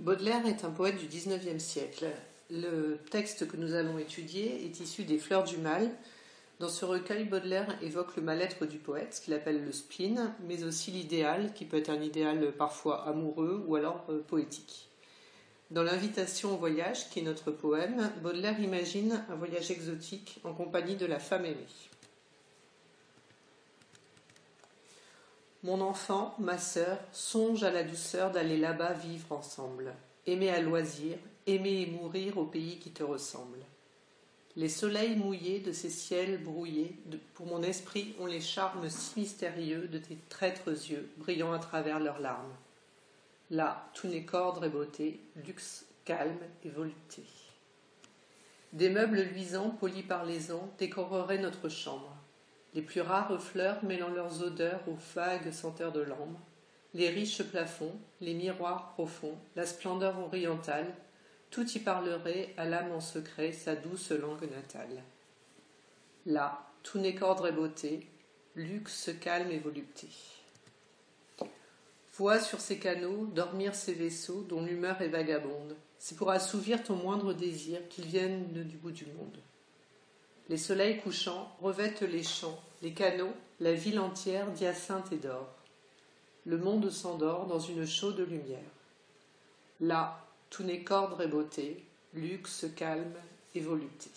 Baudelaire est un poète du XIXe siècle. Le texte que nous allons étudier est issu des Fleurs du Mal. Dans ce recueil, Baudelaire évoque le mal-être du poète, ce qu'il appelle le spleen, mais aussi l'idéal, qui peut être un idéal parfois amoureux ou alors poétique. Dans l'Invitation au voyage, qui est notre poème, Baudelaire imagine un voyage exotique en compagnie de la femme aimée. Mon enfant, ma sœur, songe à la douceur d'aller là-bas vivre ensemble. Aimer à loisir, aimer et mourir au pays qui te ressemble. Les soleils mouillés de ces ciels brouillés, pour mon esprit, ont les charmes si mystérieux de tes traîtres yeux, brillant à travers leurs larmes. Là, tout n'est qu'ordre et beauté, luxe, calme et volupté. Des meubles luisants, polis par les ans, décoreraient notre chambre. Les plus rares fleurs mêlant leurs odeurs aux vagues senteurs de l'ambre, les riches plafonds, les miroirs profonds, la splendeur orientale, tout y parlerait à l'âme en secret sa douce langue natale. Là, tout n'est qu'ordre et beauté, luxe, calme et volupté. Vois sur ces canaux dormir ces vaisseaux dont l'humeur est vagabonde. C'est pour assouvir ton moindre désir qu'ils viennent du bout du monde. Les soleils couchants revêtent les champs, les canaux, la ville entière d'hyacinthe et d'or. Le monde s'endort dans une chaude lumière. Là, tout n'est qu'ordre et beauté, luxe, calme et volupté.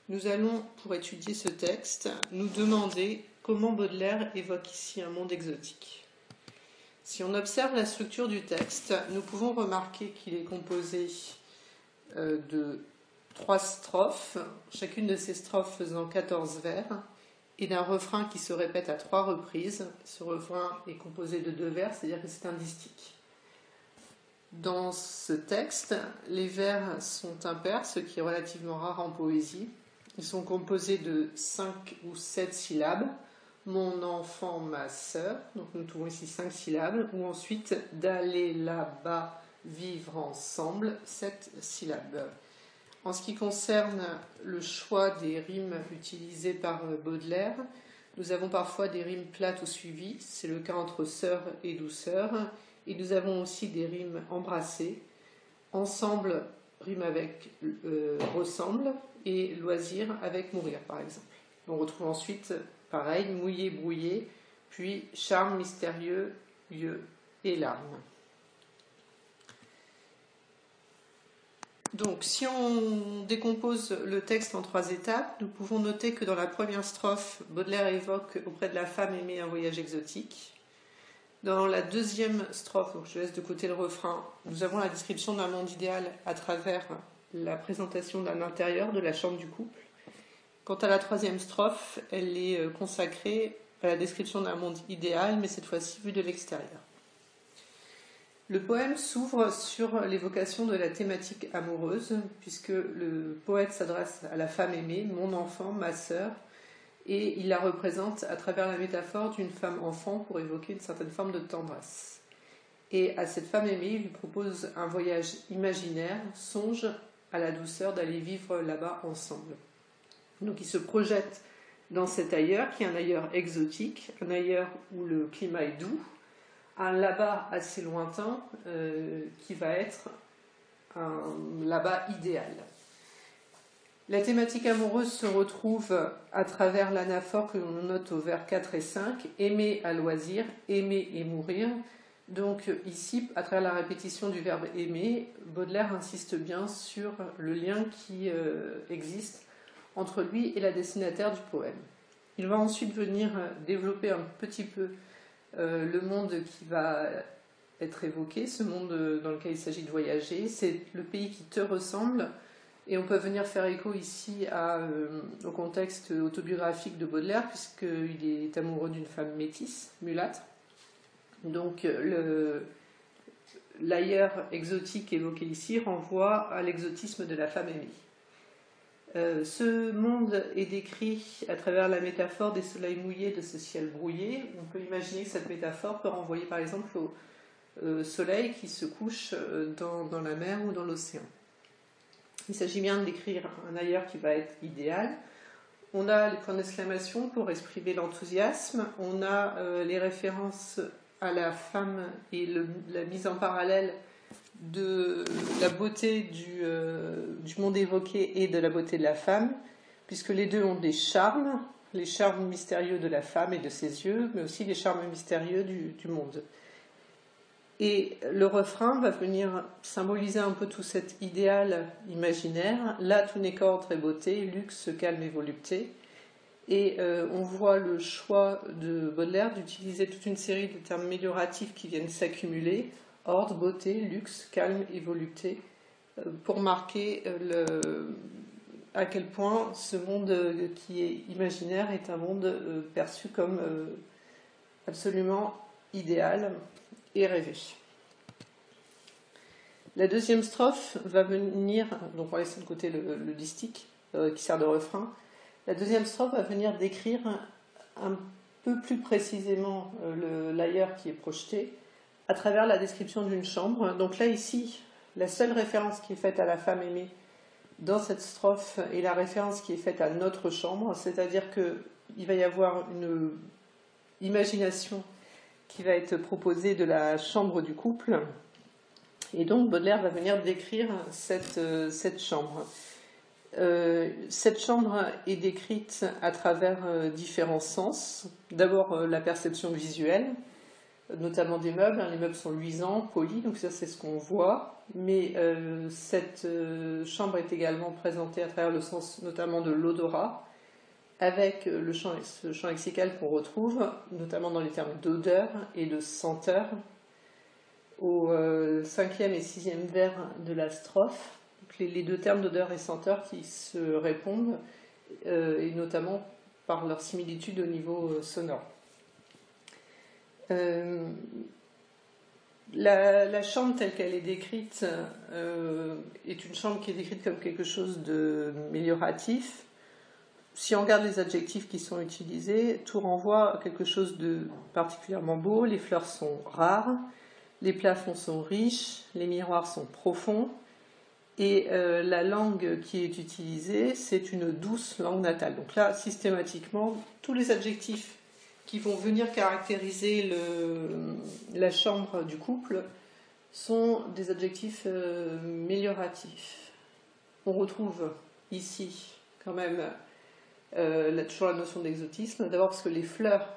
Nous allons, pour étudier ce texte, nous demander comment Baudelaire évoque ici un monde exotique. Si on observe la structure du texte, nous pouvons remarquer qu'il est composé de 3 strophes, chacune de ces strophes faisant 14 vers, et d'un refrain qui se répète à 3 reprises. Ce refrain est composé de 2 vers, c'est-à-dire que c'est un distique. Dans ce texte, les vers sont impairs, ce qui est relativement rare en poésie. Ils sont composés de 5 ou 7 syllabes. Mon enfant, ma sœur, donc nous trouvons ici 5 syllabes, ou ensuite d'aller là-bas vivre ensemble, 7 syllabes. En ce qui concerne le choix des rimes utilisées par Baudelaire, nous avons parfois des rimes plates ou suivies, c'est le cas entre sœur et douceur, et nous avons aussi des rimes embrassées. Ensemble rime avec ressemble et loisir avec mourir, par exemple. On retrouve ensuite, pareil, mouillé, brouillé, puis charme mystérieux, yeux et larmes. Donc, si on décompose le texte en 3 étapes, nous pouvons noter que dans la première strophe, Baudelaire évoque auprès de la femme aimée un voyage exotique. Dans la deuxième strophe, donc je laisse de côté le refrain, nous avons la description d'un monde idéal à travers la présentation d'un intérieur de la chambre du couple. Quant à la troisième strophe, elle est consacrée à la description d'un monde idéal, mais cette fois-ci vu de l'extérieur. Le poème s'ouvre sur l'évocation de la thématique amoureuse, puisque le poète s'adresse à la femme aimée, mon enfant, ma sœur, et il la représente à travers la métaphore d'une femme enfant pour évoquer une certaine forme de tendresse. Et à cette femme aimée, il lui propose un voyage imaginaire, songe à la douceur d'aller vivre là-bas ensemble. Donc il se projette dans cet ailleurs, qui est un ailleurs exotique, un ailleurs où le climat est doux, un là-bas assez lointain qui va être un là-bas idéal. La thématique amoureuse se retrouve à travers l'anaphore que l'on note aux vers 4 et 5, aimer à loisir, aimer et mourir. Donc ici, à travers la répétition du verbe aimer, Baudelaire insiste bien sur le lien qui existe entre lui et la destinataire du poème. Il va ensuite venir développer un petit peu le monde qui va être évoqué, ce monde dans lequel il s'agit de voyager, c'est le pays qui te ressemble, et on peut venir faire écho ici au contexte autobiographique de Baudelaire, puisqu'il est amoureux d'une femme métisse, mulâtre. Donc l'ailleurs exotique évoqué ici renvoie à l'exotisme de la femme aimée. Ce monde est décrit à travers la métaphore des soleils mouillés de ce ciel brouillé. On peut imaginer que cette métaphore peut renvoyer par exemple au soleil qui se couche dans la mer ou dans l'océan. Il s'agit bien de décrire un ailleurs qui va être idéal. On a les points d'exclamation pour exprimer l'enthousiasme. On a les références à la femme et la mise en parallèle de la beauté du monde évoqué et de la beauté de la femme, puisque les deux ont des charmes, les charmes mystérieux de la femme et de ses yeux, mais aussi les charmes mystérieux du monde. Et le refrain va venir symboliser un peu tout cet idéal imaginaire. Là, tout n'est qu'ordre et beauté, luxe, calme et volupté. Et on voit le choix de Baudelaire d'utiliser toute une série de termes amélioratifs qui viennent s'accumuler, ordre, beauté, luxe, calme et volupté, pour marquer à quel point ce monde qui est imaginaire est un monde perçu comme absolument idéal et rêvé. La deuxième strophe va venir, donc on va laisser de côté le distique qui sert de refrain. La deuxième strophe va venir décrire un peu plus précisément l'ailleurs qui est projeté à travers la description d'une chambre. Donc là, ici, la seule référence qui est faite à la femme aimée dans cette strophe est la référence qui est faite à notre chambre, c'est-à-dire qu'il va y avoir une imagination qui va être proposée de la chambre du couple. Et donc Baudelaire va venir décrire cette chambre. Cette chambre est décrite à travers différents sens. D'abord la perception visuelle, notamment des meubles. Les meubles sont luisants, polis, donc ça c'est ce qu'on voit. Mais cette chambre est également présentée à travers le sens notamment de l'odorat, avec ce champ lexical qu'on retrouve notamment dans les termes d'odeur et de senteur au 5e et 6e vers de la strophe. Les deux termes d'odeur et senteur qui se répondent, et notamment par leur similitude au niveau sonore. La chambre telle qu'elle est décrite est une chambre qui est décrite comme quelque chose d'amélioratif. Si on regarde les adjectifs qui sont utilisés, tout renvoie à quelque chose de particulièrement beau. Les fleurs sont rares, les plafonds sont riches, les miroirs sont profonds, et la langue qui est utilisée, c'est une douce langue natale. Donc là, systématiquement, tous les adjectifs qui vont venir caractériser la chambre du couple sont des adjectifs amélioratifs. On retrouve ici quand même toujours la notion d'exotisme, d'abord parce que les fleurs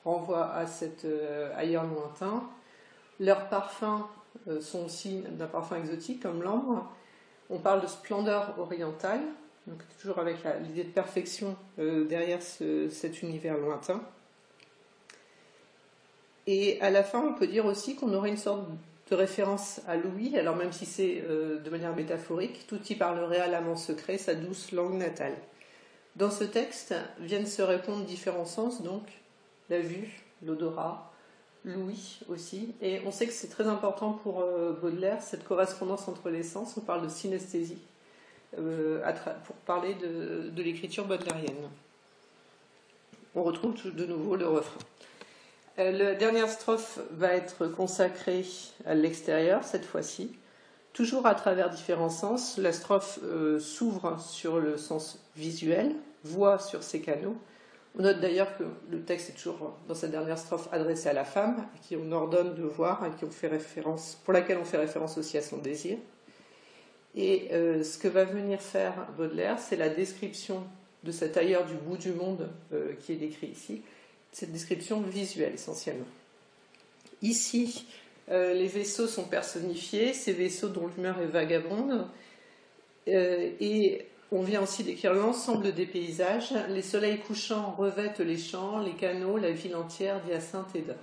renvoient à cet ailleurs lointain. Leurs parfums sont aussi d'un parfum exotique, comme l'ambre. On parle de splendeur orientale, donc toujours avec l'idée de perfection derrière cet univers lointain. Et à la fin, on peut dire aussi qu'on aurait une sorte de référence à Louis, alors même si c'est de manière métaphorique, tout y parlerait à l'amant secret, sa douce langue natale. Dans ce texte viennent se répondre différents sens, donc la vue, l'odorat, l'ouïe aussi. Et on sait que c'est très important pour Baudelaire, cette correspondance entre les sens. On parle de synesthésie pour parler de l'écriture baudelairienne. On retrouve de nouveau le refrain. La dernière strophe va être consacrée à l'extérieur, cette fois-ci. Toujours à travers différents sens, la strophe s'ouvre sur le sens visuel, voit sur ses canaux. On note d'ailleurs que le texte est toujours, dans cette dernière strophe, adressé à la femme, à qui on ordonne de voir, pour laquelle on fait référence aussi à son désir. Et ce que va venir faire Baudelaire, c'est la description de cet ailleurs du bout du monde qui est décrit ici, cette description visuelle essentiellement. Ici, les vaisseaux sont personnifiés, ces vaisseaux dont l'humeur est vagabonde, et on vient aussi décrire l'ensemble des paysages. Les soleils couchants revêtent les champs, les canaux, la ville entière d'hyacinthe et d'or.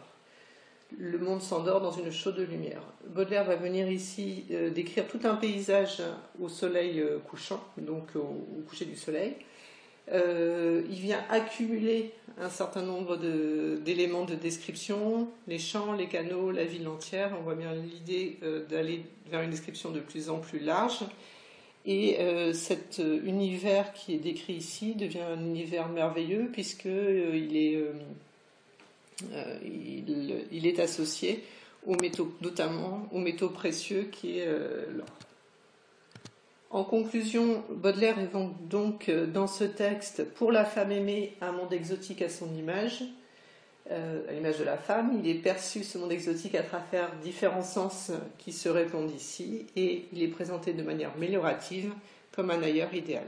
Le monde s'endort dans une chaude lumière. Baudelaire va venir ici décrire tout un paysage au soleil couchant, donc au coucher du soleil. Il vient accumuler un certain nombre d'éléments de description, les champs, les canaux, la ville entière. On voit bien l'idée d'aller vers une description de plus en plus large. Et cet univers qui est décrit ici devient un univers merveilleux puisqu'il est associé aux métaux, notamment aux métaux précieux qui est l'or. En conclusion, Baudelaire évoque donc dans ce texte, pour la femme aimée, un monde exotique à son image. à l'image de la femme, il est perçu, ce monde exotique, à travers différents sens qui se répondent ici, et il est présenté de manière améliorative comme un ailleurs idéal.